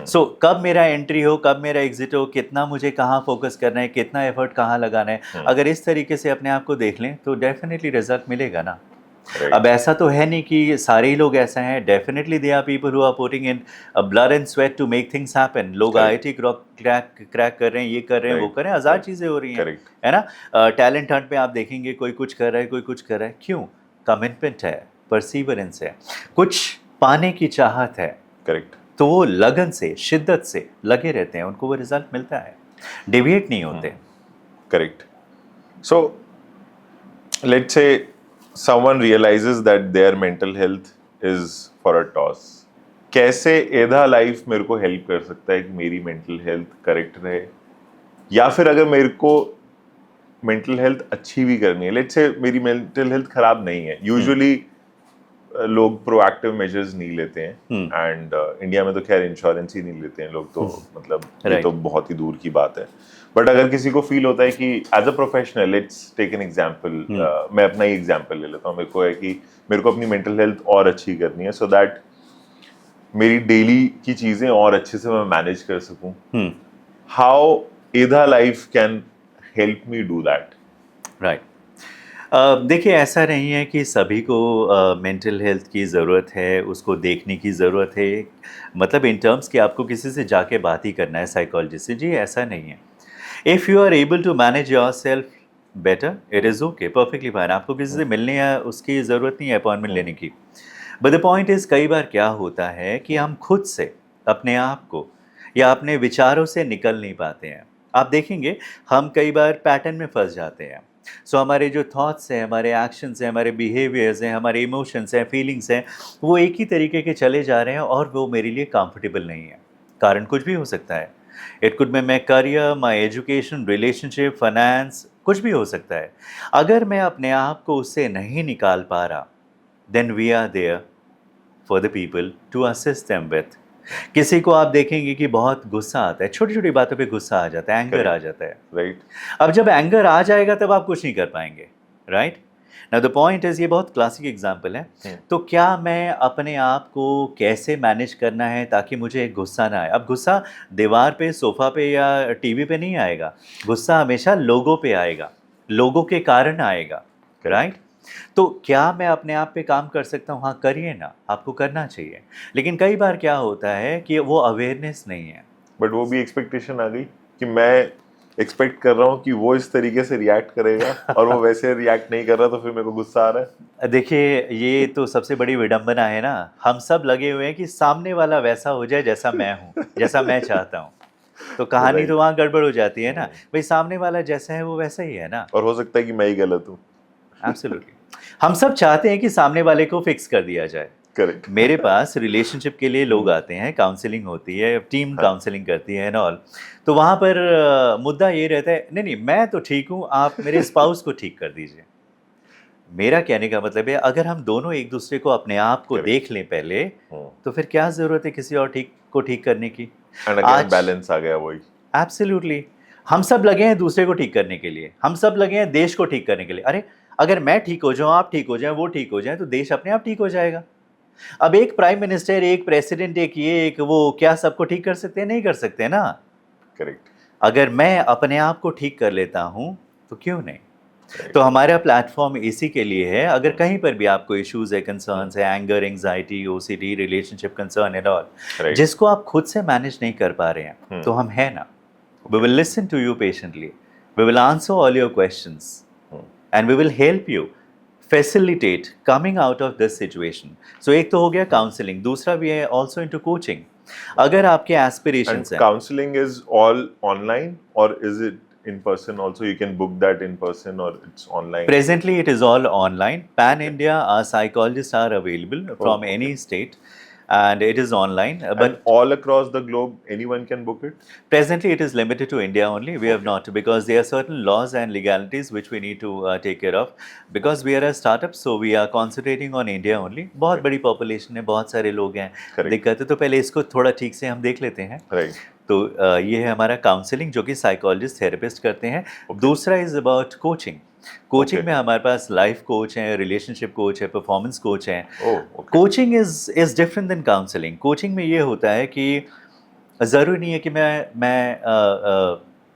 सो कब मेरा एंट्री हो, कब मेरा एग्जिट हो, कितना मुझे कहाँ फोकस करना है, कितना एफर्ट कहाँ लगाना है, अगर इस तरीके से अपने आप को देख लें तो डेफिनेटली रिजल्ट मिलेगा ना। Right. अब ऐसा तो है नहीं कि सारे ही लोग ऐसा हैं, definitely they are people who are putting in blood and sweat to make things happen. लोग आईआईटी क्रैक कर रहे हैं, ये कर रहे हैं, वो कर रहे हैं, हजार चीज़ें हो रही हैं, Correct. है ना। टैलेंट हंट पे आप देखेंगे कोई कुछ कर रहा है, कोई कुछ कर रहा है, क्यों? कमिटमेंट है, परसीवरेंस है, कुछ पाने की चाहत है, करेक्ट, तो वो लगन से, शिद्दत से लगे रहते हैं, उनको वो रिजल्ट मिलता है, डेविएट नहीं होते। correct. So let's say someone realizes that their mental health is for a toss. कैसे एधा लाइफ मेरे को हेल्प कर सकता है कि मेरी मेंटल हेल्थ करेक्ट रहे, या फिर अगर मेरे को मेंटल हेल्थ अच्छी भी करनी है, लेट्स से मेरी मेंटल हेल्थ खराब नहीं है, यूजुअली लोग प्रोएक्टिव मेजर्स नहीं लेते हैं, एंड इंडिया में तो खैर इंश्योरेंस ही नहीं लेते हैं लोग, तो मतलब ये तो बहुत ही दूर की बात है। बट अगर किसी को फील होता है कि as a professional, let's take an example, मैं अपना ही एग्जांपल ले लेता हूँ, मेरे को है कि मेरे को अपनी मेंटल हेल्थ और अच्छी करनी है, सो दैट मेरी डेली की चीजें और अच्छे से मैं मैनेज कर सकूं, हाउ एधा life can help me do that? Right. देखिए, ऐसा नहीं है कि सभी को मेंटल हेल्थ की ज़रूरत है, उसको देखने की ज़रूरत है, मतलब इन टर्म्स कि आपको किसी से जाके बात ही करना है साइकोलॉजिस्ट से, जी ऐसा नहीं है। If you are able to manage yourself better, it is okay, perfectly fine, आपको किसी से मिलने या उसकी ज़रूरत नहीं है अपॉइंटमेंट लेने की। बट द पॉइंट इज़, कई बार क्या होता है कि हम खुद से अपने आप को या अपने विचारों से निकल नहीं पाते हैं। आप देखेंगे, हम कई बार पैटर्न में फंस जाते हैं। सो हमारे जो थॉट्स हैं, हमारे एक्शंस हैं, हमारे बिहेवियर्स हैं, हमारे इमोशंस हैं, फीलिंग्स हैं, वो एक ही तरीके के चले जा रहे हैं और वो मेरे लिए कंफर्टेबल नहीं है। कारण कुछ भी हो सकता है। It could be my career, my education, relationship, finance, कुछ भी हो सकता है। अगर मैं अपने आप को उससे नहीं निकाल पा रहा, then we are there for the people to assist them with. किसी को आप देखेंगे कि बहुत गुस्सा आता है, छोटी छोटी बातों पे गुस्सा आ जाता है, एंगर आ जाता है, राइट। अब जब एंगर आ जाएगा तब आप कुछ नहीं कर पाएंगे, right. Now the point is, ये बहुत क्लासिक एग्जांपल है। तो क्या मैं अपने आप को कैसे मैनेज करना है ताकि मुझे गुस्सा ना आए? अब गुस्सा दीवार पे, सोफा पे या टीवी पे नहीं आएगा, गुस्सा हमेशा लोगों पे आएगा, लोगों के कारण आएगा, राइट। तो क्या मैं अपने आप पे काम कर सकता हूँ? हाँ, करिए ना, आपको करना चाहिए। लेकिन कई बार क्या होता है कि वो अवेयरनेस नहीं है। बट वो भी एक्सपेक्टेशन आ गई कि मैं एक्सपेक्ट कर रहा हूँ कि वो इस तरीके से रिएक्ट करेगा और वो वैसे रिएक्ट नहीं कर रहा, तो फिर मेरे को गुस्सा आ रहा है। देखिए, ये तो सबसे बड़ी विडंबना है ना, हम सब लगे हुए हैं कि सामने वाला वैसा हो जाए जैसा मैं हूँ, जैसा मैं चाहता हूँ। तो कहानी तो वहाँ गड़बड़ हो जाती है ना, भाई सामने वाला जैसा है वो वैसा ही है ना। और हो सकता है कि मैं ही गलत हूँ। एब्सोल्युटली। हम सब चाहते हैं कि सामने वाले को फिक्स कर दिया जाए। करेक्ट। मेरे पास रिलेशनशिप के लिए लोग आते हैं, काउंसलिंग होती है, टीम काउंसलिंग करती है एंड ऑल। तो वहाँ पर मुद्दा ये रहता है, नहीं नहीं मैं तो ठीक हूँ, आप मेरे स्पाउस को ठीक कर दीजिए। मेरा कहने का मतलब है, अगर हम दोनों एक दूसरे को, अपने आप को देख लें पहले, तो फिर क्या जरूरत है किसी और को ठीक करने की? एंड अगेन बैलेंस आ गया वही। एब्सोल्युटली। हम सब लगे हैं दूसरे को ठीक करने के लिए, हम सब लगे हैं देश को ठीक करने के लिए। अरे अगर मैं ठीक हो जाऊं, आप ठीक हो जाएं, वो ठीक हो जाए, तो देश अपने आप ठीक हो जाएगा। अब एक प्राइम मिनिस्टर, एक प्रेसिडेंट, एक वो क्या सबको ठीक कर सकते हैं? नहीं कर सकते ना। करेक्ट। अगर मैं अपने आप को ठीक कर लेता हूं तो क्यों नहीं? तो हमारा प्लेटफॉर्म इसी के लिए है। अगर कहीं पर भी आपको इश्यूज है, कंसर्न्स है, anger, anxiety, OCD, relationship concern and all, जिसको आप खुद से मैनेज नहीं कर पा रहे हैं, तो हम हैं ना। We will listen to you patiently, we will answer all your questions and we will help you facilitate coming out of this situation. So एक तो हो गया काउंसलिंग, दूसरा भी है ऑल्सो इनटू कोचिंग। अगर आपके एस्पिरेशंस हैं, काउंसलिंग इज ऑल ऑनलाइन और is it in person also? You can book that in person or it's online? Presently, it is all online. Pan India, our psychologists are available from any state, and it is online. But and all across the globe, anyone can book it? Presently, it is limited to India only. We have not, because there are certain laws and legalities which we need to take care of. Because we are a startup, so we are concentrating on India only. बहुत बड़ी population है, बहुत सारे लोग हैं, दिक्कत है, तो पहले इसको थोड़ा ठीक से हम देख लेते हैं। Right. तो ये है हमारा काउंसलिंग, जो कि साइकोलॉजिस्ट, थेरेपिस्ट करते हैं। दूसरा इज अबाउट कोचिंग। कोचिंग में हमारे पास लाइफ कोच हैं, रिलेशनशिप कोच है, परफॉर्मेंस कोच हैं। Coaching is different than counselling. Coaching में ये होता है कि ज़रूरी नहीं है कि मैं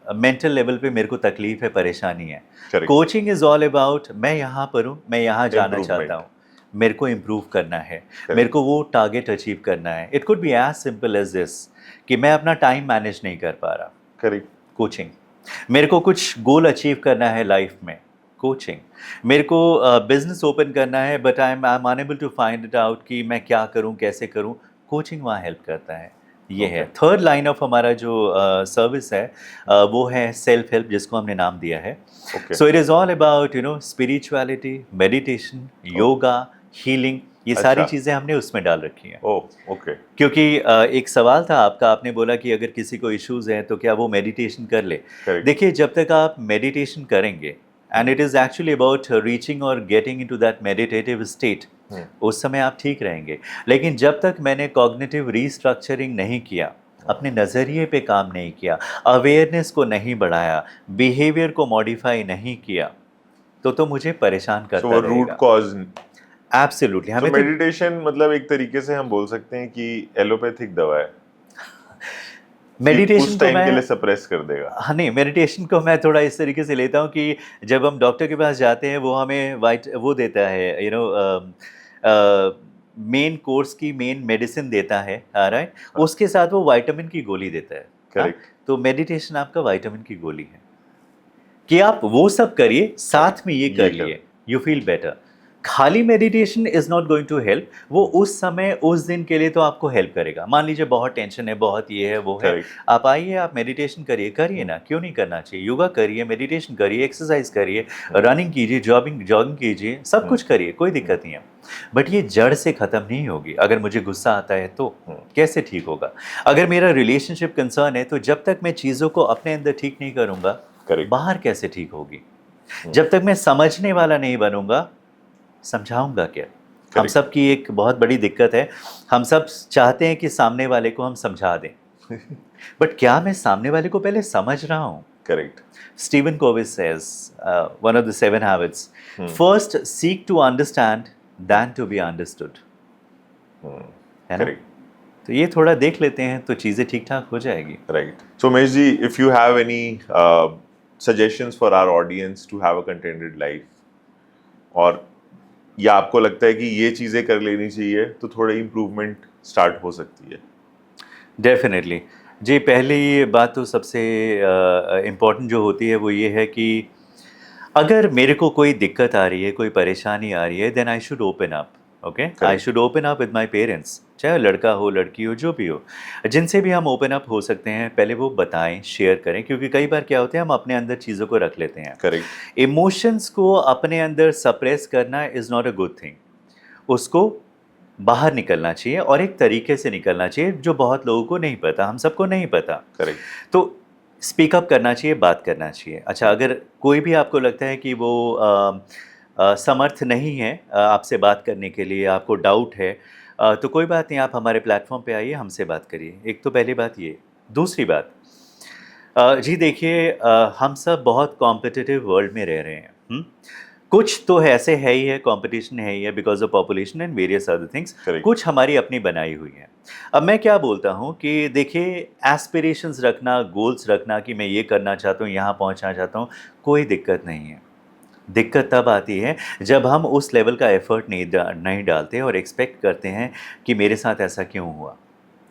मेंटल लेवल पे मेरे को तकलीफ है, परेशानी है। कोचिंग इज ऑल अबाउट, मैं यहाँ पर हूँ, मैं यहाँ जाना चाहता हूँ, मेरे को इम्प्रूव करना है, मेरे को वो टारगेट अचीव करना है। It could be as simple as this कि मैं अपना टाइम मैनेज नहीं कर पा रहा, करेक्ट, कोचिंग। मेरे को कुछ गोल अचीव करना है लाइफ में, कोचिंग। मेरे को बिजनेस ओपन करना है but I am unable to find it out कि मैं क्या करूं, कैसे करूं। कोचिंग वहाँ हेल्प करता है। ये है Okay. थर्ड लाइन ऑफ हमारा जो सर्विस है, वो है सेल्फ हेल्प, जिसको हमने नाम दिया है। Okay. So it is all about spirituality, meditation, yoga, healing, ये सारी अच्छा। चीज़ें हमने उसमें डाल रखी हैं। Oh okay. क्योंकि एक सवाल था आपका, आपने बोला कि अगर किसी को इश्यूज हैं तो क्या वो मेडिटेशन कर ले। करेक्ट। देखिए, जब तक आप मेडिटेशन करेंगे and it is actually about reaching और getting into that meditative state, उस समय आप ठीक रहेंगे। लेकिन जब तक मैंने कॉग्निटिव रीस्ट्रक्चरिंग नहीं किया, अपने नज़रिए पे काम नहीं किया, अवेयरनेस को नहीं बढ़ाया, बिहेवियर को मॉडिफाई नहीं किया, तो मुझे परेशान सो करता रूट रहेगा। कॉज। एब्सोल्युटली। तो हमें तो मेडिटेशन मतलब एक तरीके से हम बोल सकते हैं कि एलोपैथिक दवा है कि मेडिटेशन उस को टाइम के लिए मैं सप्रेस कर देगा। हाँ, नहीं, मेडिटेशन को मैं थोड़ा इस तरीके से लेता हूँ कि जब हम डॉक्टर के पास जाते हैं, वो हमें वो देता है, मेन कोर्स की मेन मेडिसिन देता है, राइट? हाँ। उसके साथ वो विटामिन की गोली देता है। हाँ? करेक्ट। तो मेडिटेशन आपका विटामिन की गोली है कि आप वो सब करिए, साथ में ये ये करिए, यू फील बेटर। खाली meditation is not going to help. वो उस समय उस दिन के लिए तो आपको हेल्प करेगा। मान लीजिए बहुत टेंशन है, बहुत ये है वो है, Correct. आप आइए, आप मेडिटेशन करिए ना, क्यों नहीं करना चाहिए? योगा करिए, मेडिटेशन करिए, एक्सरसाइज करिए, रनिंग कीजिए, जॉगिंग जॉगिंग कीजिए, सब कुछ करिए, कोई दिक्कत नहीं है। बट ये जड़ से ख़त्म नहीं होगी। अगर मुझे गुस्सा आता है तो कैसे ठीक होगा? अगर मेरा रिलेशनशिप कंसर्न है, तो जब तक मैं चीज़ों को अपने अंदर ठीक नहीं करूँगा, Correct. बाहर कैसे ठीक होगी? जब तक मैं समझने वाला नहीं बनूंगा, समझाऊंगा क्या? हम Correct. सब की एक बहुत बड़ी दिक्कत है, हम सब चाहते हैं कि सामने वाले को हम समझा दें, बट क्या मैं सामने वाले को पहले समझ रहा हूँ? Correct. Stephen Covey says, one of the 7 habits, first seek to understand than to be understood. है ना? करेक्ट। तो ये थोड़ा देख लेते हैं तो चीज़ें ठीक ठाक हो जाएगी। Right. So Umesh ji, if you have any suggestions for our audience to have a contented life, और या आपको लगता है कि ये चीज़ें कर लेनी चाहिए तो थोड़ा इम्प्रूवमेंट स्टार्ट हो सकती है? डेफिनेटली जी। पहली बात तो सबसे इम्पोर्टेंट जो होती है वो ये है कि अगर मेरे को कोई दिक्कत आ रही है, कोई परेशानी आ रही है, then I should open up. Okay, I should open up with my parents, चाहे लड़का हो, लड़की हो, जो भी हो, जिनसे भी हम ओपन अप हो सकते हैं, पहले वो बताएं, शेयर करें। क्योंकि कई बार क्या होता है, हम अपने अंदर चीज़ों को रख लेते हैं। करेक्ट। इमोशंस को अपने अंदर सप्रेस करना is not a good thing. उसको बाहर निकलना चाहिए, और एक तरीके से निकलना चाहिए जो बहुत लोगों को नहीं पता, हम सबको नहीं पता। करेक्ट। तो स्पीक अप करना चाहिए, बात करना चाहिए। अच्छा, अगर कोई भी आपको लगता है कि वो समर्थ नहीं है आपसे बात करने के लिए, आपको डाउट है, तो कोई बात नहीं, आप हमारे प्लेटफॉर्म पे आइए, हमसे बात करिए। एक तो पहली बात ये। दूसरी बात, जी देखिए, हम सब बहुत कॉम्पिटिटिव वर्ल्ड में रह रहे हैं। कुछ तो ऐसे है ही है, कंपटीशन है ही है, because of population and various other things. Correct. कुछ हमारी अपनी बनाई हुई है। अब मैं क्या बोलता हूँ कि देखिए, एस्पिरेशंस रखना, गोल्स रखना कि मैं ये करना चाहता हूँ, यहाँ पहुँचना चाहता हूँ, कोई दिक्कत नहीं है। दिक्कत तब आती है जब हम उस लेवल का एफर्ट नहीं डालते और एक्सपेक्ट करते हैं कि मेरे साथ ऐसा क्यों हुआ,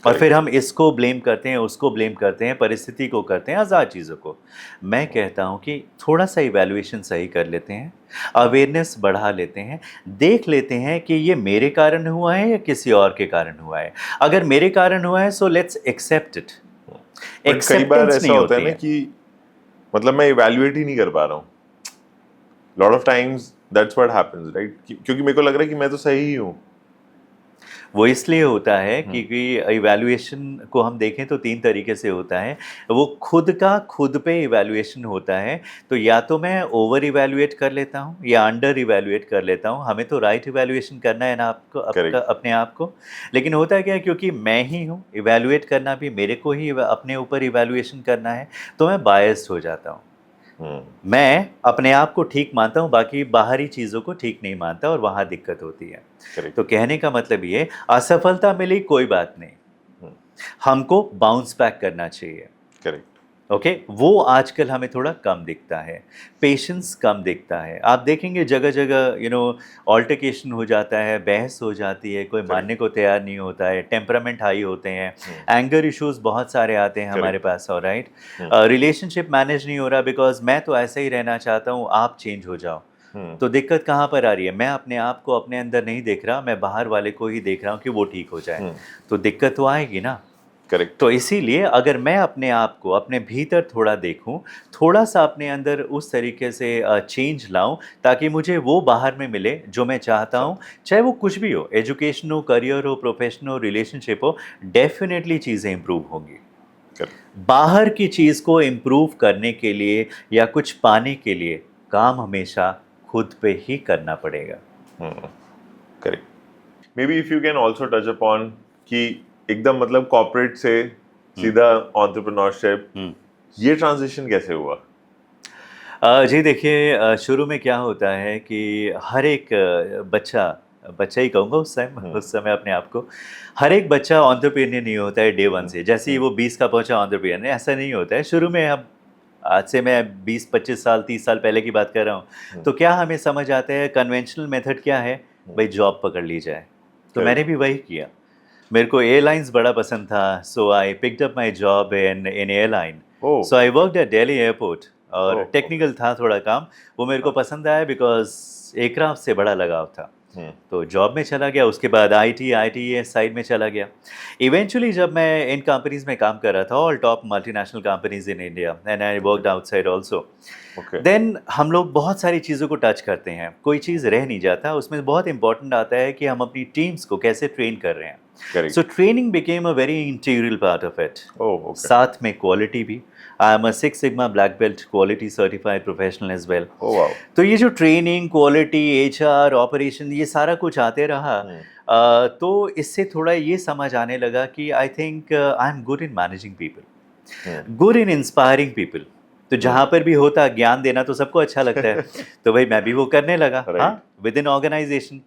और फिर हम इसको ब्लेम करते हैं, उसको ब्लेम करते हैं, परिस्थिति को करते हैं, आज़ाद चीज़ों को। मैं कहता हूँ कि थोड़ा सा इवैल्यूएशन सही कर लेते हैं, अवेयरनेस बढ़ा लेते हैं, देख लेते हैं कि ये मेरे कारण हुआ है या किसी और के कारण हुआ है। अगर मेरे कारण हुआ है, so let's accept it. But कई बार ऐसा होता है ना कि मतलब मैं इवैल्यूएट ही नहीं कर पा रहा हूँ। Lot of times that's what happens, right? क्योंकि मेरे को लग रहा है कि मैं तो सही ही हूँ। वो इसलिए होता है क्योंकि इवैल्यूएशन को हम देखें तो 3 तरीके से होता है। वो खुद का खुद पे इवैल्यूएशन होता है। तो या तो मैं ओवर इवैल्यूएट कर लेता हूँ या अंडर इवैल्यूएट कर लेता हूँ। हमें तो राइट इवैल्यूएशन करना है ना, आपको अपने आप को। लेकिन होता क्या है, क्योंकि मैं ही हूँ, इवैल्यूएट करना भी मेरे को ही अपने ऊपर इवैल्यूएशन करना है, तो मैं बायस्ड हो जाता हूँ। मैं अपने आप को ठीक मानता हूँ, बाकी बाहरी चीज़ों को ठीक नहीं मानता, और वहाँ दिक्कत होती है। Correct. तो कहने का मतलब ये, असफलता मिली कोई बात नहीं, हमको बाउंस बैक करना चाहिए। करेक्ट। ओके वो आजकल हमें थोड़ा कम दिखता है, पेशेंस कम दिखता है। आप देखेंगे जगह जगह ऑल्टरकेशन हो जाता है, बहस हो जाती है, कोई मानने को तैयार नहीं होता है, टेम्परामेंट हाई होते हैं, एंगर इश्यूज बहुत सारे आते हैं हमारे पास। और राइट, रिलेशनशिप मैनेज नहीं हो रहा बिकॉज मैं तो ऐसे ही रहना चाहता हूँ, आप चेंज हो जाओ। तो दिक्कत कहाँ पर आ रही है? मैं अपने आप को अपने अंदर नहीं देख रहा, मैं बाहर वाले को ही देख रहा हूँ कि वो ठीक हो जाए। तो दिक्कत तो आएगी ना। करेक्ट। तो इसीलिए अगर मैं अपने आप को अपने भीतर थोड़ा देखूं, थोड़ा सा अपने अंदर उस तरीके से चेंज लाऊं, ताकि मुझे वो बाहर में मिले जो मैं चाहता हूं, चाहे वो कुछ भी हो, एजुकेशन हो, करियर हो, प्रोफेशन हो, रिलेशनशिप हो, डेफिनेटली चीज़ें इंप्रूव होंगी। बाहर की चीज़ को इम्प्रूव करने के लिए या कुछ पाने के लिए काम हमेशा खुद पे ही करना पड़ेगा। Correct. May be if you can also touch upon कि एकदम मतलब कॉर्पोरेट से सीधा एंटरप्रेन्योरशिप, ये ट्रांजिशन कैसे हुआ? जी देखिए, शुरू में क्या होता है कि हर एक बच्चा बच्चा ही कहूँगा उस समय अपने आप को, हर एक बच्चा एंटरप्रेन्योर नहीं होता है डे वन से। जैसे ही वो 20 का पहुँचा एंटरप्रेन्योर, ऐसा नहीं होता है। शुरू में हम, आज से मैं 20-25 साल 30 साल पहले की बात कर रहा हूँ, तो क्या हमें समझ आता है कन्वेंशनल मेथड क्या है? भाई जॉब पकड़ ली जाए। तो मैंने भी वही किया। मेरे को एयरलाइंस बड़ा पसंद था, so I picked up my job in airline. So I worked at Delhi airport, और टेक्निकल था थोड़ा काम, वो मेरे को पसंद आया बिकॉज एयरक्राफ्ट से बड़ा लगाव था। तो जॉब में चला गया, उसके बाद आई साइड में चला गया। इवेंचुअली जब मैं इन कंपनीज में काम कर रहा था, all top multinational companies in India, and I worked outside also, then हम लोग बहुत सारी चीज़ों को टच करते हैं, कोई चीज़ रह नहीं जाता। उसमें बहुत इंपॉर्टेंट आता है कि हम अपनी टीम्स को कैसे ट्रेन कर रहे हैं। So training became a very integral part of it. साथ में क्वालिटी भी। I am a 6 sigma black belt quality certified professional as well. तो ये जो ट्रेनिंग, क्वालिटी, एचआर, ऑपरेशन, ये सारा कुछ आते रहा, तो इससे थोड़ा ये समझ आने लगा कि I think I am good in managing people, good in inspiring people. तो जहाँ पर भी होता, ज्ञान देना तो सबको अच्छा लगता है, तो भाई मैं भी वो करने लगा। हाँ, विद इन ऑर्गेनाइजेशन,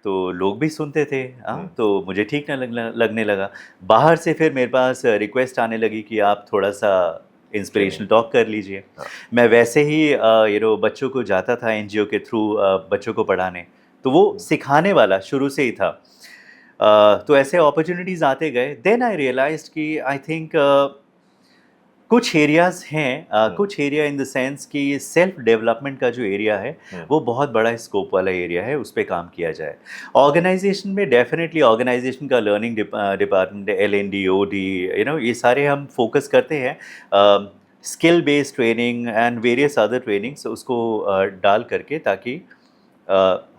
तो लोग भी सुनते थे। हाँ, तो मुझे ठीक ना लगने लगा। बाहर से फिर मेरे पास रिक्वेस्ट आने लगी कि आप थोड़ा सा इंस्पिरेशनल टॉक कर लीजिए। मैं वैसे ही बच्चों को जाता था एनजीओ के थ्रू, बच्चों को पढ़ाने, तो वो सिखाने वाला शुरू से ही था। तो ऐसे अपॉर्चुनिटीज़ आते गए। देन आई रियलाइज्ड कि आई थिंक कुछ एरियाज़ हैं, कुछ एरिया इन द सेंस कि सेल्फ डेवलपमेंट का जो एरिया है, वो बहुत बड़ा स्कोप वाला एरिया है, उस पर काम किया जाए। ऑर्गेनाइजेशन में डेफिनेटली ऑर्गेनाइजेशन का लर्निंग डिपार्टमेंट, LND, OD, ये सारे हम फोकस करते हैं। Skill based training and various other trainings उसको डाल करके, ताकि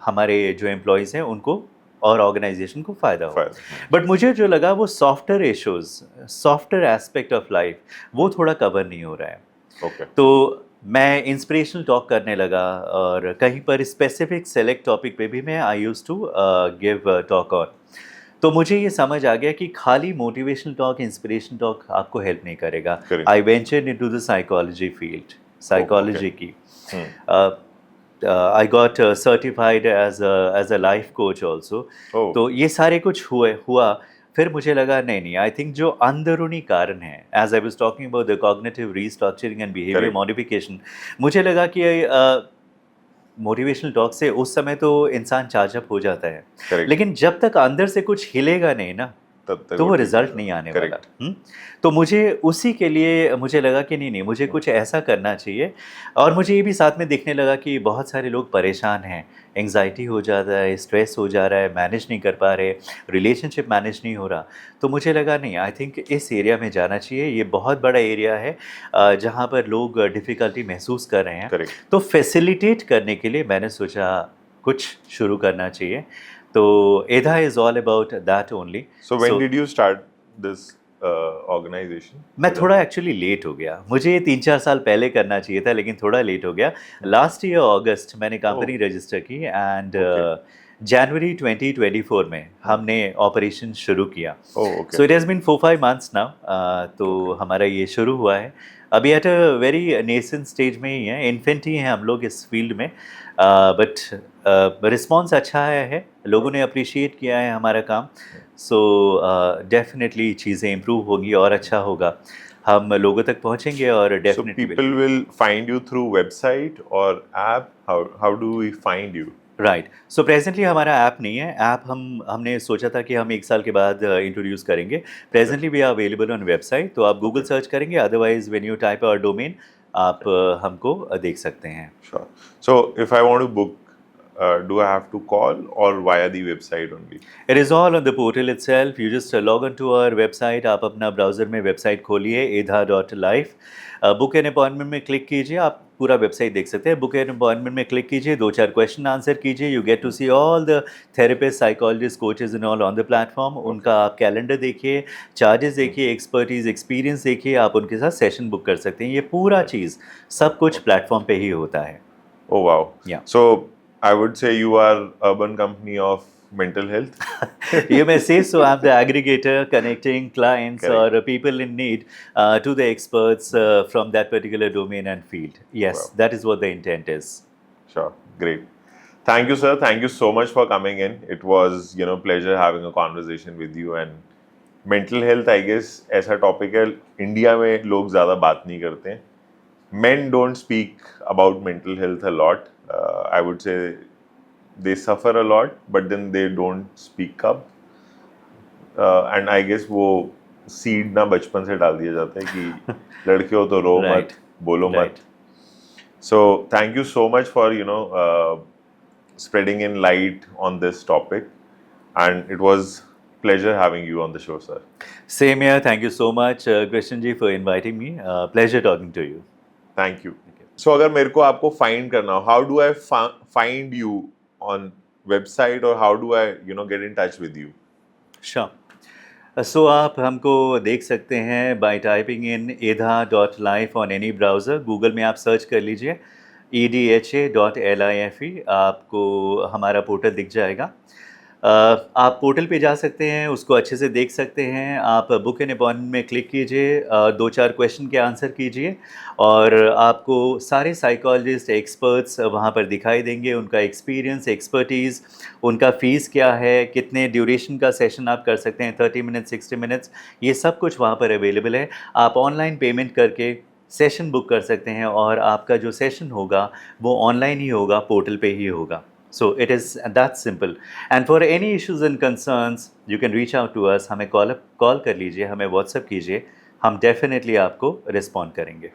हमारे जो एम्प्लॉयज़ हैं उनको और ऑर्गेनाइजेशन को फ़ायदा हो। बट मुझे जो लगा वो software issues, software aspect of life, वो थोड़ा कवर नहीं हो रहा है। तो मैं इंस्पिरेशनल टॉक करने लगा, और कहीं पर स्पेसिफिक सेलेक्ट टॉपिक पे भी मैं I used to give talk on. तो मुझे ये समझ आ गया कि खाली मोटिवेशनल टॉक, इंस्पिरेशन टॉक आपको हेल्प नहीं करेगा। I ventured into the psychology field, psychology की। I got certified as a life coach also। तो ये सारे कुछ हुआ। फिर मुझे लगा नहीं, आई थिंक जो अंदरूनी कारण है, as I was talking about the cognitive restructuring and behaviour modification, मुझे लगा कि मोटिवेशनल टॉक से उस समय तो इंसान चार्जअप हो जाता है, लेकिन जब तक अंदर से कुछ हिलेगा नहीं ना, तो वो रिजल्ट नहीं आने वाला। तो मुझे उसी के लिए मुझे लगा कि नहीं, मुझे कुछ ऐसा करना चाहिए। और मुझे ये भी साथ में दिखने लगा कि बहुत सारे लोग परेशान हैं, एंग्जाइटी हो जाता है, स्ट्रेस हो जा रहा है, मैनेज नहीं कर पा रहे, रिलेशनशिप मैनेज नहीं हो रहा। तो मुझे लगा नहीं, आई थिंक इस एरिया में जाना चाहिए। ये बहुत बड़ा एरिया है जहाँ पर लोग डिफ़िकल्टी महसूस कर रहे हैं। तो फैसिलिटेट करने के लिए मैंने सोचा कुछ शुरू करना चाहिए। तो EDHA is all about that only. So when did you start this organization? मैं थोड़ा एक्चुअली लेट हो गया, मुझे ये 3-4 साल पहले करना चाहिए था, लेकिन थोड़ा लेट हो गया। लास्ट ईयर अगस्त मैंने कंपनी रजिस्टर की, एंड जनवरी 2024 में हमने ऑपरेशन शुरू किया। So it has been 4-5 months now. तो हमारा ये शुरू हुआ है, अभी at a very nascent stage में ही है, इन्फेंट ही हैं हम लोग इस फील्ड में। बट रिस्पॉन्स अच्छा आया है, लोगों ने अप्रिशिएट किया है हमारा काम। सो डेफिनेटली चीज़ें इम्प्रूव होगी और अच्छा होगा। हम लोगों तक पहुंचेंगे और So definitely people will find you through website or app. How do we find you? Right. So presently हमारा ऐप नहीं है। ऐप हमने सोचा था कि हम 1 साल के बाद इंट्रोड्यूस करेंगे। Presently we are available on website, तो आप गूगल सर्च करेंगे, otherwise when you type our domain आप हमको देख सकते हैं। Sure. So if I want to book, do I have to call or via the website only? It is all on the portal itself. You just log in to our website. आप अपना browser में website खोलिए edha.life, book an appointment में click कीजिए, आप पूरा website देख सकते हैं। बुक एन अपॉइंटमेंट में क्लिक कीजिए, 2-4 क्वेश्चन आंसर कीजिए, you get to see all the therapist, psychologist, coaches and all on the platform. उनका आप कैलेंडर देखिए, चार्जेस देखिए, एक्सपर्टीज़, एक्सपीरियंस देखिए, आप उनके साथ सेशन बुक कर सकते हैं। ये पूरा चीज़ सब कुछ प्लेटफॉर्म पे ही होता है। Oh wow. Yeah. So I would say you are urban company of mental health. You may say so. I'm the aggregator connecting clients Correct. or people in need to the experts from that particular domain and field. Yes, Wow. that is what the intent is. Sure. Great. Thank you, sir. Thank you so much for coming in. It was, pleasure having a conversation with you. And mental health, I guess, ऐसा topic है India में लोग ज़्यादा बात नहीं करते हैं. Men don't speak about mental health a lot. I would say they suffer a lot, but then they don't speak up. And I guess वो सीड ना बचपन से डाल दिया जाता है कि लड़के हो तो रो Right. मत, बोलो मत. Right. So thank you so much for spreading in light on this topic, and it was pleasure having you on the show, sir. Same here. Thank you so much, Krishan ji, for inviting me. Pleasure talking to you. Thank you. So अगर मेरे को आपको find करना हो, how do I find you on website, or how do I get in touch with you? Sure. सो आप हमको देख सकते हैं bye typing in edha.life on any browser. Google में आप सर्च कर लीजिए edha.life, आपको हमारा पोर्टल दिख जाएगा। आप पोर्टल पे जा सकते हैं, उसको अच्छे से देख सकते हैं। आप बुक एन अपॉइंटमेंट में क्लिक कीजिए, 2-4 क्वेश्चन के आंसर कीजिए और आपको सारे साइकोलॉजिस्ट, एक्सपर्ट्स वहाँ पर दिखाई देंगे। उनका एक्सपीरियंस, एक्सपर्टीज़, उनका फ़ीस क्या है, कितने ड्यूरेशन का सेशन आप कर सकते हैं, 30 मिनट्स, 60 मिनट्स, ये सब कुछ वहाँ पर अवेलेबल है। आप ऑनलाइन पेमेंट करके सेशन बुक कर सकते हैं और आपका जो सेशन होगा वो ऑनलाइन ही होगा, पोर्टल पे ही होगा। So it is that simple. And for any issues and concerns, you can reach out to us. हमें कॉल कर लीजिए, हमें व्हाट्सएप कीजिए, हम डेफिनेटली आपको रिस्पॉन्ड करेंगे।